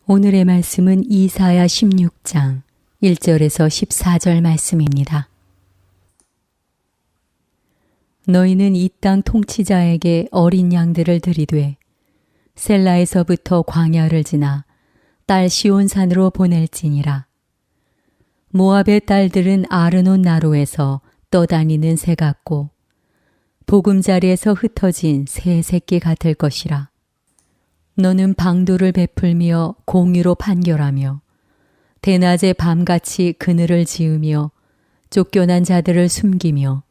오늘의 말씀은 이사야 16장 1절에서 14절 말씀입니다. 너희는 이 땅 통치자에게 어린 양들을 들이되 셀라에서부터 광야를 지나 딸 시온산으로 보낼지니라. 모압의 딸들은 아르논 나루에서 떠다니는 새 같고 보금자리에서 흩어진 새 새끼 같을 것이라. 너는 방도를 베풀며 공의로 판결하며 대낮에 밤같이 그늘을 지으며 쫓겨난 자들을 숨기며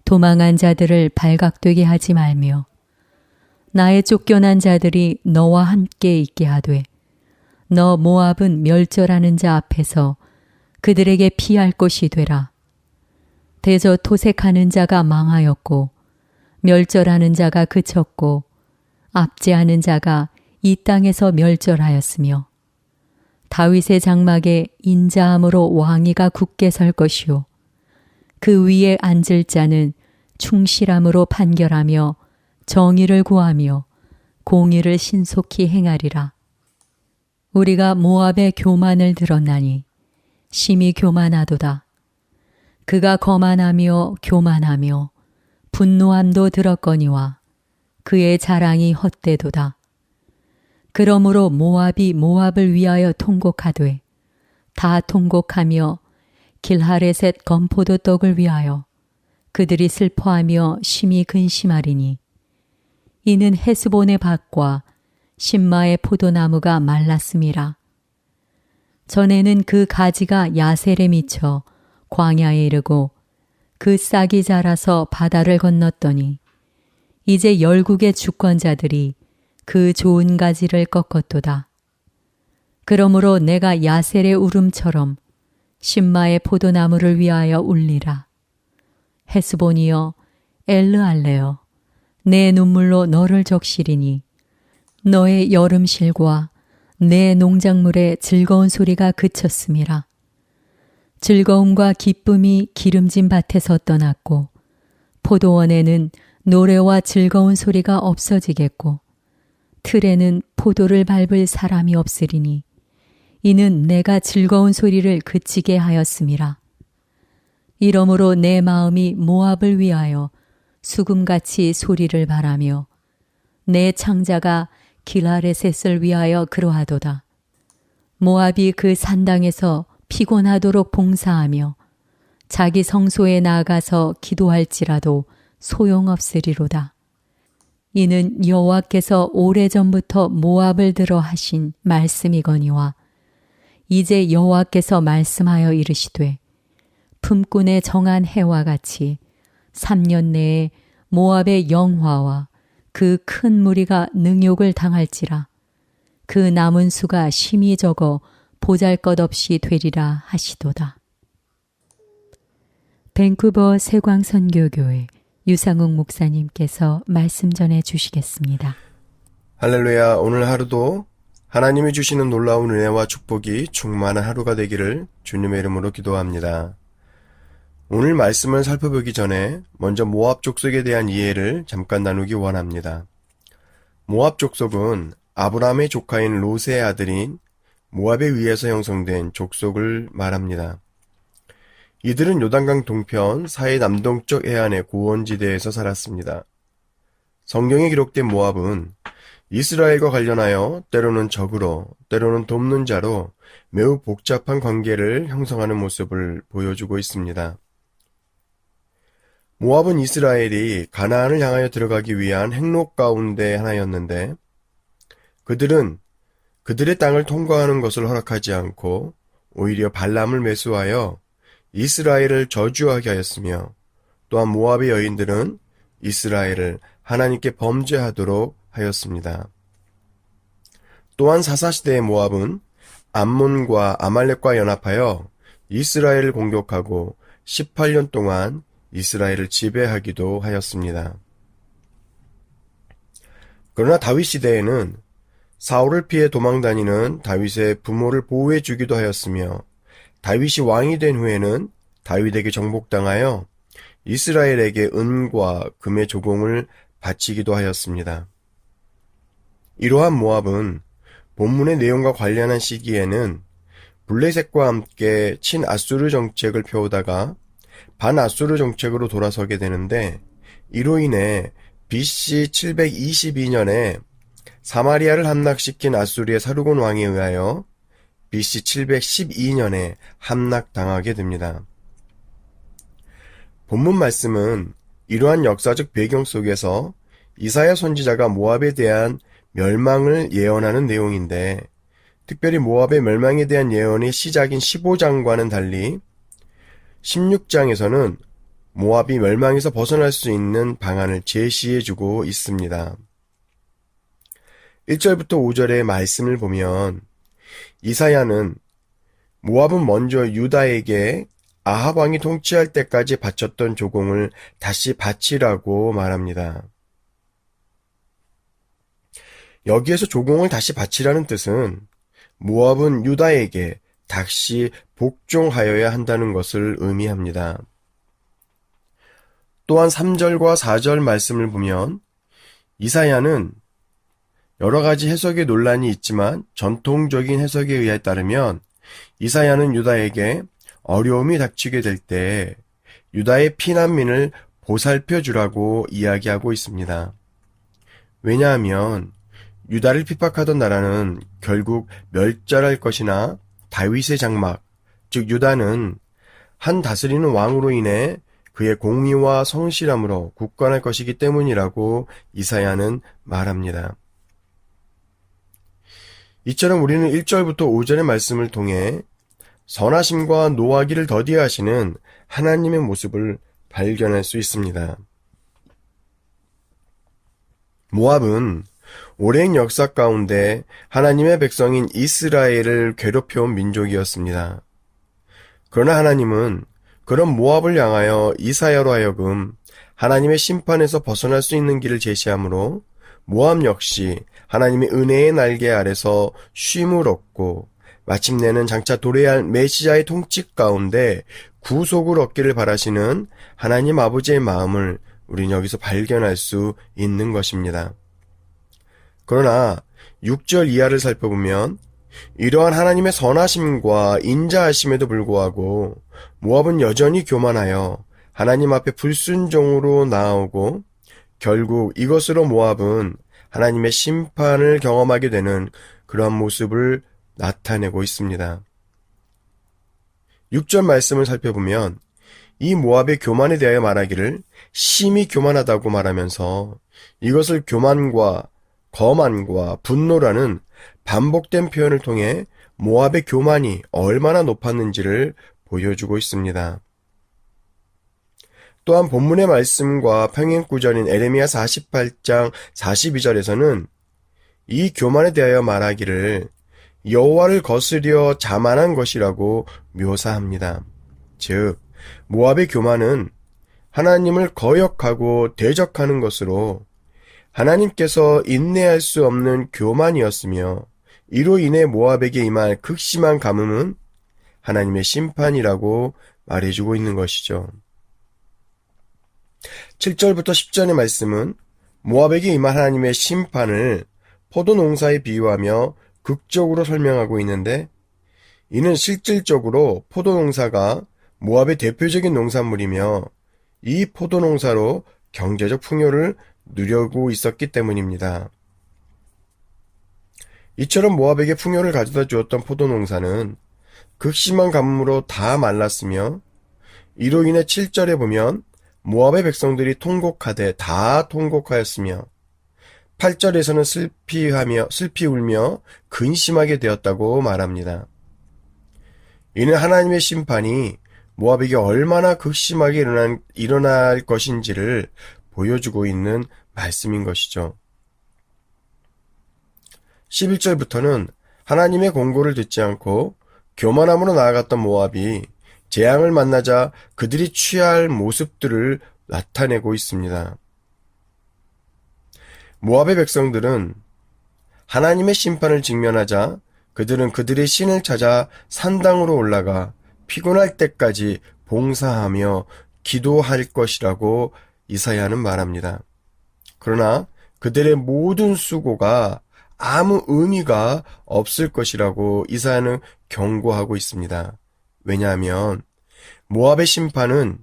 도망한 자들을 발각되게 하지 말며 나의 쫓겨난 자들이 너와 함께 있게 하되 너 모압은 멸절하는 자 앞에서 그들에게 피할 곳이 되라. 대저 토색하는 자가 망하였고 멸절하는 자가 그쳤고 압제하는 자가 이 땅에서 멸절하였으며 다윗의 장막에 인자함으로 왕위가 굳게 설 것이요 그 위에 앉을 자는 충실함으로 판결하며 정의를 구하며 공의를 신속히 행하리라. 우리가 모압의 교만을 들었나니 심히 교만하도다. 그가 거만하며 교만하며 분노함도 들었거니와 그의 자랑이 헛되도다. 그러므로 모압이 모압을 위하여 통곡하되 다 통곡하며 길하레셋 건포도 떡을 위하여 그들이 슬퍼하며 심히 근심하리니 이는 헤스본의 밭과 신마의 포도나무가 말랐음이라. 전에는 그 가지가 야셀에 미쳐 광야에 이르고 그 싹이 자라서 바다를 건넜더니 이제 열국의 주권자들이 그 좋은 가지를 꺾었도다. 그러므로 내가 야셀의 울음처럼 신마의 포도나무를 위하여 울리라. 헤스본이여 엘르알레여 내 눈물로 너를 적시리니 너의 여름실과 내 농작물의 즐거운 소리가 그쳤음이라. 즐거움과 기쁨이 기름진 밭에서 떠났고 포도원에는 노래와 즐거운 소리가 없어지겠고 틀에는 포도를 밟을 사람이 없으리니 이는 내가 즐거운 소리를 그치게 하였음이라. 이러므로 내 마음이 모압을 위하여 수금같이 소리를 바라며 내 창자가 길하레셋을 위하여 그러하도다. 모압이 그 산당에서 피곤하도록 봉사하며 자기 성소에 나아가서 기도할지라도 소용없으리로다. 이는 여호와께서 오래전부터 모압을 들어 하신 말씀이거니와 이제 여호와께서 말씀하여 이르시되 품꾼의 정한 해와 같이 3년 내에 모압의 영화와 그 큰 무리가 능욕을 당할지라. 그 남은 수가 심히 적어 보잘것없이 되리라 하시도다. 밴쿠버 세광선교교회 유상욱 목사님께서 말씀 전해 주시겠습니다. 할렐루야. 오늘 하루도 하나님이 주시는 놀라운 은혜와 축복이 충만한 하루가 되기를 주님의 이름으로 기도합니다. 오늘 말씀을 살펴보기 전에 먼저 모압 족속에 대한 이해를 잠깐 나누기 원합니다. 모압 족속은 아브라함의 조카인 롯의 아들인 모압에 의해서 형성된 족속을 말합니다. 이들은 요단강 동편 사해 남동쪽 해안의 고원지대에서 살았습니다. 성경에 기록된 모압은 이스라엘과 관련하여 때로는 적으로, 때로는 돕는 자로 매우 복잡한 관계를 형성하는 모습을 보여주고 있습니다. 모압은 이스라엘이 가나안을 향하여 들어가기 위한 행로 가운데 하나였는데 그들은 그들의 땅을 통과하는 것을 허락하지 않고 오히려 발람을 매수하여 이스라엘을 저주하게 하였으며 또한 모압의 여인들은 이스라엘을 하나님께 범죄하도록 하였습니다. 또한 사사시대의 모압은 암몬과 아말렉과 연합하여 이스라엘을 공격하고 18년 동안 이스라엘을 지배하기도 하였습니다. 그러나 다윗 시대에는 사울을 피해 도망다니는 다윗의 부모를 보호해 주기도 하였으며 다윗이 왕이 된 후에는 다윗에게 정복당하여 이스라엘에게 은과 금의 조공을 바치기도 하였습니다. 이러한 모압은 본문의 내용과 관련한 시기에는 블레셋과 함께 친아수르 정책을 펴오다가 반아수르 정책으로 돌아서게 되는데, 이로 인해 BC 722년에 사마리아를 함락시킨 아수르의 사르곤 왕에 의하여 BC 712년에 함락당하게 됩니다. 본문 말씀은 이러한 역사적 배경 속에서 이사야 선지자가 모압에 대한 멸망을 예언하는 내용인데, 특별히 모압의 멸망에 대한 예언의 시작인 15장과는 달리 16장에서는 모압이 멸망에서 벗어날 수 있는 방안을 제시해주고 있습니다. 1절부터 5절의 말씀을 보면 이사야는 모압은 먼저 유다에게 아합 왕이 통치할 때까지 바쳤던 조공을 다시 바치라고 말합니다. 여기에서 조공을 다시 바치라는 뜻은 모압은 유다에게 다시 복종하여야 한다는 것을 의미합니다. 또한 3절과 4절 말씀을 보면 이사야는 여러 가지 해석의 논란이 있지만 전통적인 해석에 의해 따르면 이사야는 유다에게 어려움이 닥치게 될 때 유다의 피난민을 보살펴 주라고 이야기하고 있습니다. 왜냐하면 유다를 핍박하던 나라는 결국 멸절할 것이나 다윗의 장막, 즉 유다는 한 다스리는 왕으로 인해 그의 공의와 성실함으로 굳건할 것이기 때문이라고 이사야는 말합니다. 이처럼 우리는 1절부터 5절의 말씀을 통해 선하심과 노하기를 더디하시는 하나님의 모습을 발견할 수 있습니다. 모압은 오랜 역사 가운데 하나님의 백성인 이스라엘을 괴롭혀온 민족이었습니다. 그러나 하나님은 그런 모압을 향하여 이사야로 하여금 하나님의 심판에서 벗어날 수 있는 길을 제시하므로 모압 역시 하나님의 은혜의 날개 아래서 쉼을 얻고 마침내는 장차 도래할 메시아의 통치 가운데 구속을 얻기를 바라시는 하나님 아버지의 마음을 우리는 여기서 발견할 수 있는 것입니다. 그러나 6절 이하를 살펴보면 이러한 하나님의 선하심과 인자하심에도 불구하고 모압은 여전히 교만하여 하나님 앞에 불순종으로 나아오고 결국 이것으로 모압은 하나님의 심판을 경험하게 되는 그러한 모습을 나타내고 있습니다. 6절 말씀을 살펴보면 이 모압의 교만에 대하여 말하기를 심히 교만하다고 말하면서 이것을 교만과 거만과 분노라는 반복된 표현을 통해 모압의 교만이 얼마나 높았는지를 보여주고 있습니다. 또한 본문의 말씀과 평행구절인 에레미야 48장 42절에서는 이 교만에 대하여 말하기를 여호와를 거스려 자만한 것이라고 묘사합니다. 즉 모압의 교만은 하나님을 거역하고 대적하는 것으로 하나님께서 인내할 수 없는 교만이었으며 이로 인해 모압에게 임할 극심한 가뭄은 하나님의 심판이라고 말해주고 있는 것이죠. 7절부터 10절의 말씀은 모압에게 임할 하나님의 심판을 포도농사에 비유하며 극적으로 설명하고 있는데 이는 실질적으로 포도농사가 모압의 대표적인 농산물이며 이 포도농사로 경제적 풍요를 누려고 있었기 때문입니다. 이처럼 모압에게 풍요를 가져다 주었던 포도농사는 극심한 가뭄으로 다 말랐으며 이로 인해 7절에 보면 모압의 백성들이 통곡하되 다 통곡하였으며 8절에서는 슬피 울며 근심하게 되었다고 말합니다. 이는 하나님의 심판이 모압에게 얼마나 극심하게 일어날 것인지를 보여주고 있는 말씀인 것이죠. 11절부터는 하나님의 공고를 듣지 않고 교만함으로 나아갔던 모압이 재앙을 만나자 그들이 취할 모습들을 나타내고 있습니다. 모압의 백성들은 하나님의 심판을 직면하자 그들은 그들의 신을 찾아 산당으로 올라가 피곤할 때까지 봉사하며 기도할 것이라고 이사야는 말합니다. 그러나 그들의 모든 수고가 아무 의미가 없을 것이라고 이사야는 경고하고 있습니다. 왜냐하면 모압의 심판은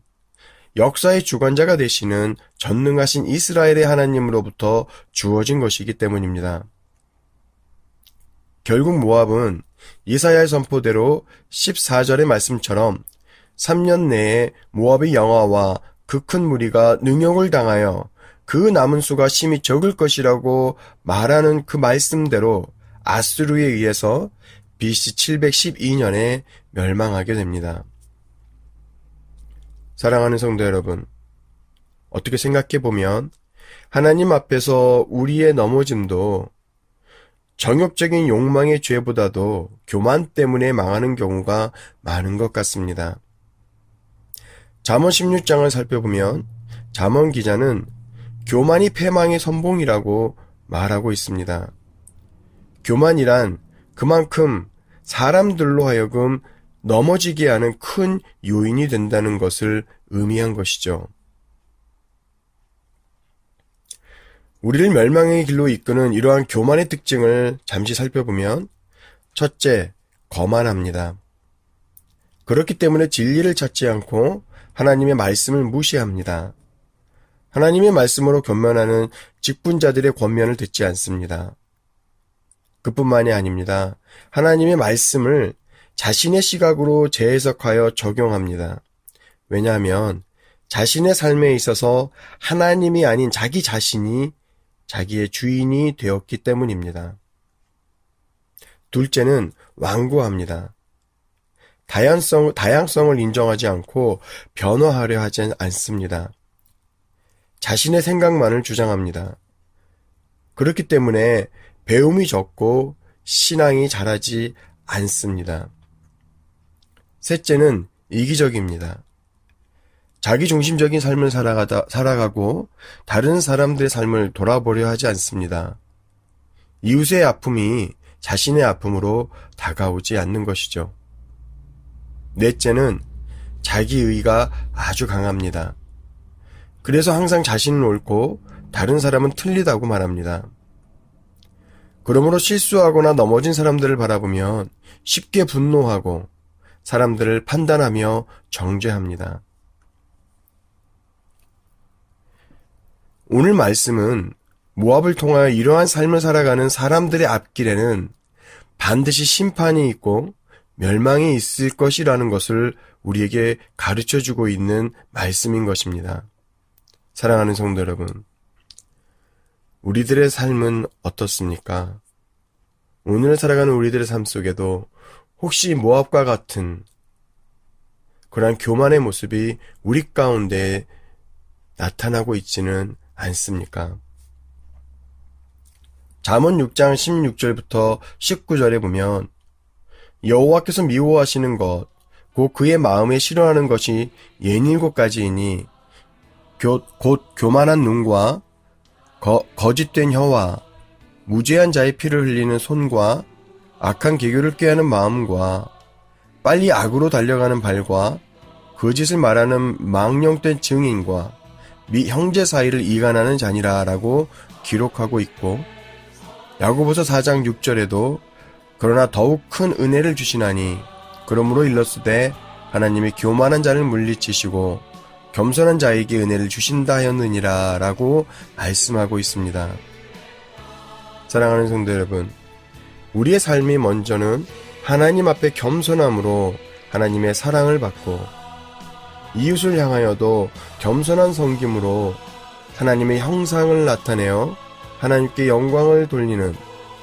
역사의 주관자가 되시는 전능하신 이스라엘의 하나님으로부터 주어진 것이기 때문입니다. 결국 모압은 이사야의 선포대로 14절의 말씀처럼 3년 내에 모압의 영화와 그 큰 무리가 능욕을 당하여 그 남은 수가 심히 적을 것이라고 말하는 그 말씀대로 아수르에 의해서 BC 712년에 멸망하게 됩니다. 사랑하는 성도 여러분, 어떻게 생각해 보면 하나님 앞에서 우리의 넘어짐도 정욕적인 욕망의 죄보다도 교만 때문에 망하는 경우가 많은 것 같습니다. 잠언 16장을 살펴보면 잠언 기자는 교만이 패망의 선봉이라고 말하고 있습니다. 교만이란 그만큼 사람들로 하여금 넘어지게 하는 큰 요인이 된다는 것을 의미한 것이죠. 우리를 멸망의 길로 이끄는 이러한 교만의 특징을 잠시 살펴보면 첫째, 거만합니다. 그렇기 때문에 진리를 찾지 않고 하나님의 말씀을 무시합니다. 하나님의 말씀으로 권면하는 직분자들의 권면을 듣지 않습니다. 그뿐만이 아닙니다. 하나님의 말씀을 자신의 시각으로 재해석하여 적용합니다. 왜냐하면 자신의 삶에 있어서 하나님이 아닌 자기 자신이 자기의 주인이 되었기 때문입니다. 둘째는 완고합니다. 다양성을 인정하지 않고 변화하려 하지 않습니다. 자신의 생각만을 주장합니다. 그렇기 때문에 배움이 적고 신앙이 자라지 않습니다. 셋째는 이기적입니다. 자기중심적인 삶을 살아가고 다른 사람들의 삶을 돌아보려 하지 않습니다. 이웃의 아픔이 자신의 아픔으로 다가오지 않는 것이죠. 넷째는 자기의가 아주 강합니다. 그래서 항상 자신은 옳고 다른 사람은 틀리다고 말합니다. 그러므로 실수하거나 넘어진 사람들을 바라보면 쉽게 분노하고 사람들을 판단하며 정죄합니다. 오늘 말씀은 모압을 통하여 이러한 삶을 살아가는 사람들의 앞길에는 반드시 심판이 있고 멸망이 있을 것이라는 것을 우리에게 가르쳐주고 있는 말씀인 것입니다. 사랑하는 성도 여러분, 우리들의 삶은 어떻습니까? 오늘 살아가는 우리들의 삶 속에도 혹시 모압과 같은 그러한 교만의 모습이 우리 가운데 나타나고 있지는 않습니까? 잠언 6장 16절부터 19절에 보면 여호와께서 미워하시는 것, 곧 그의 마음에 싫어하는 것이 67가지이니 곧 교만한 눈과 거짓된 혀와 무죄한 자의 피를 흘리는 손과 악한 계교를 꾀하는 마음과 빨리 악으로 달려가는 발과 거짓을 말하는 망령된 증인과 형제 사이를 이간하는 자니라 라고 기록하고 있고, 야고보서 4장 6절에도 그러나 더욱 큰 은혜를 주시나니 그러므로 일렀으되 하나님이 교만한 자를 물리치시고 겸손한 자에게 은혜를 주신다 하였느니라 라고 말씀하고 있습니다. 사랑하는 성도 여러분, 우리의 삶이 먼저는 하나님 앞에 겸손함으로 하나님의 사랑을 받고 이웃을 향하여도 겸손한 섬김으로 하나님의 형상을 나타내어 하나님께 영광을 돌리는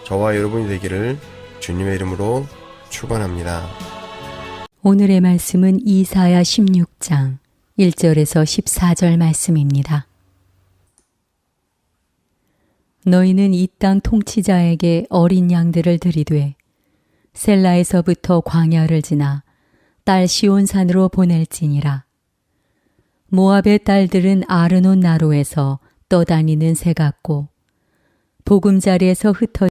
저와 여러분이 되기를 주님의 이름으로 축원합니다. 오늘의 말씀은 이사야 16장 1절에서 14절 말씀입니다. 너희는 이 땅 통치자에게 어린 양들을 들이되 셀라에서부터 광야를 지나 딸 시온산으로 보낼지니라. 모압의 딸들은 아르논 나루에서 떠다니는 새 같고 보금자리에서 흩어